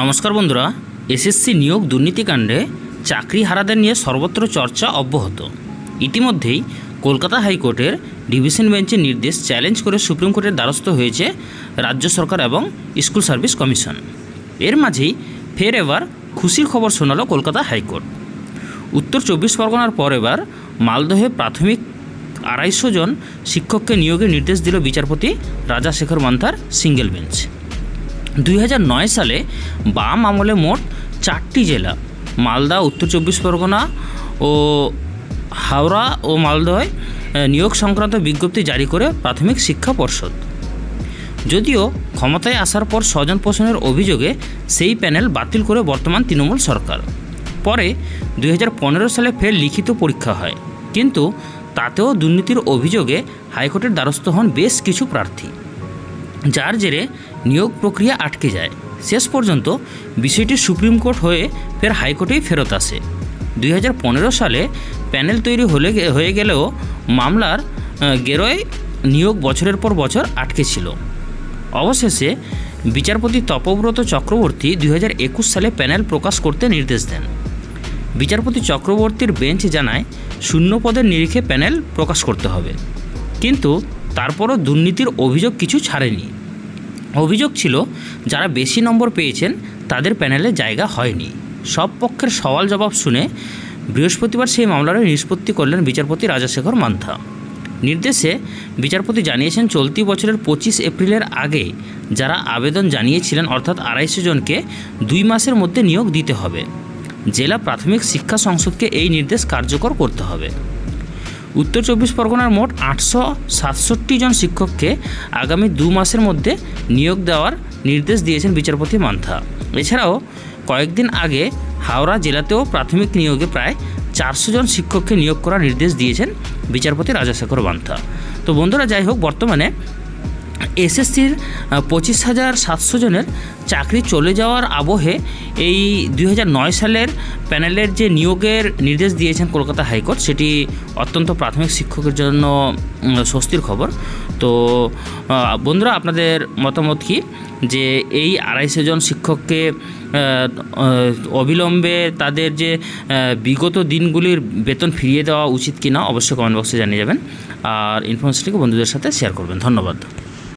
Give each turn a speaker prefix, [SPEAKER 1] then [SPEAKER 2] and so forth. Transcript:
[SPEAKER 1] নমস্কার বন্ধুরা, এসএসসি নিয়োগ দুর্নীতিকাণ্ডে চাকরিহারাদের নিয়ে সর্বত্র চর্চা অব্যাহত। ইতিমধ্যেই কলকাতা হাইকোর্টের ডিভিশন বেঞ্চের নির্দেশ চ্যালেঞ্জ করে সুপ্রিম কোর্টের দ্বারস্থ হয়েছে রাজ্য সরকার এবং স্কুল সার্ভিস কমিশন। এর মাঝেই ফের এবার খুশির খবর শোনালো কলকাতা হাইকোর্ট। উত্তর 24 পরগনার পর এবার মালদহে প্রাথমিক 250 জন শিক্ষককে নিয়োগের নির্দেশ দিল বিচারপতি রাজাশেখর মান্থার সিঙ্গেল বেঞ্চ। 2009 সালে বাম আমলে মোট 4টি জেলা মালদা, উত্তর 24 পরগনা ও হাওড়া ও মালদহে নিয়োগ সংক্রান্ত বিজ্ঞপ্তি জারি করে প্রাথমিক শিক্ষা পর্ষদ। যদিও ক্ষমতায় আসার পর স্বজন পোষণের অভিযোগে সেই প্যানেল বাতিল করে বর্তমান তৃণমূল সরকার। পরে 2015 সালে ফের লিখিত পরীক্ষা হয়, কিন্তু তাতেও দুর্নীতির অভিযোগে হাইকোর্টের দ্বারস্থ হন বেশ কিছু প্রার্থী, যার জেরে নিয়োগ প্রক্রিয়া আটকে যায়। শেষ পর্যন্ত বিষয়টি সুপ্রিম কোর্ট হয়ে ফের হাইকোর্টেই ফেরত আসে। 2015 সালে প্যানেল তৈরি হয়ে গেলেও মামলার গেরোয় নিয়োগ বছরের পর বছর আটকে ছিল। অবশেষে বিচারপতি তপব্রত চক্রবর্তী 2021 সালে প্যানেল প্রকাশ করতে নির্দেশ দেন। বিচারপতি চক্রবর্তীর বেঞ্চ জানায় শূন্য পদের নিরিখে প্যানেল প্রকাশ করতে হবে, কিন্তু তারপরও দুর্নীতির অভিযোগ কিছু ছাড়েনি। অভিযোগ ছিল যারা বেশি নম্বর পেয়েছেন তাদের প্যানেলে জায়গা হয়নি। সব পক্ষের সওয়াল জবাব শুনে বৃহস্পতিবার সেই মামলার নিষ্পত্তি করলেন বিচারপতি রাজাশেখর মান্থা। নির্দেশে বিচারপতি জানিয়েছেন চলতি বছরের 25 এপ্রিলের আগে যারা আবেদন জানিয়েছিলেন, অর্থাৎ 250 জনকে 2 মাসের মধ্যে নিয়োগ দিতে হবে। জেলা প্রাথমিক শিক্ষা সংসদকে এই নির্দেশ কার্যকর করতে হবে। উত্তর 24 পরগনার মোট 867 জন শিক্ষককে আগামী 2 মাসের মধ্যে নিয়োগ দেওয়ার নির্দেশ দিয়েছেন বিচারপতি মান্থা। এছাড়াও কয়েকদিন আগে হাওড়া জেলাতেও প্রাথমিক নিয়োগে প্রায় 400 জন শিক্ষককে নিয়োগ করার নির্দেশ দিয়েছেন বিচারপতি রাজাশেখর মান্থা। তো বন্ধুরা, যাই হোক, বর্তমানে এসএসসির 25,700 জনের চাকরি চলে যাওয়ার আবহে এই 2009 সালের প্যানেলের যে নিয়োগের নির্দেশ দিয়েছেন কলকাতা হাইকোর্ট, সেটি অত্যন্ত প্রাথমিক শিক্ষকের জন্য স্বস্তির খবর। তো বন্ধুরা, আপনাদের মতামত কি যে এই 250 জন শিক্ষককে অবিলম্বে তাদের যে বিগত দিনগুলির বেতন ফিরিয়ে দেওয়া উচিত কিনা অবশ্যই কমেন্ট বক্সে জানিয়ে যাবেন, আর ইনফরমেশনটিকে বন্ধুদের সাথে শেয়ার করবেন। ধন্যবাদ।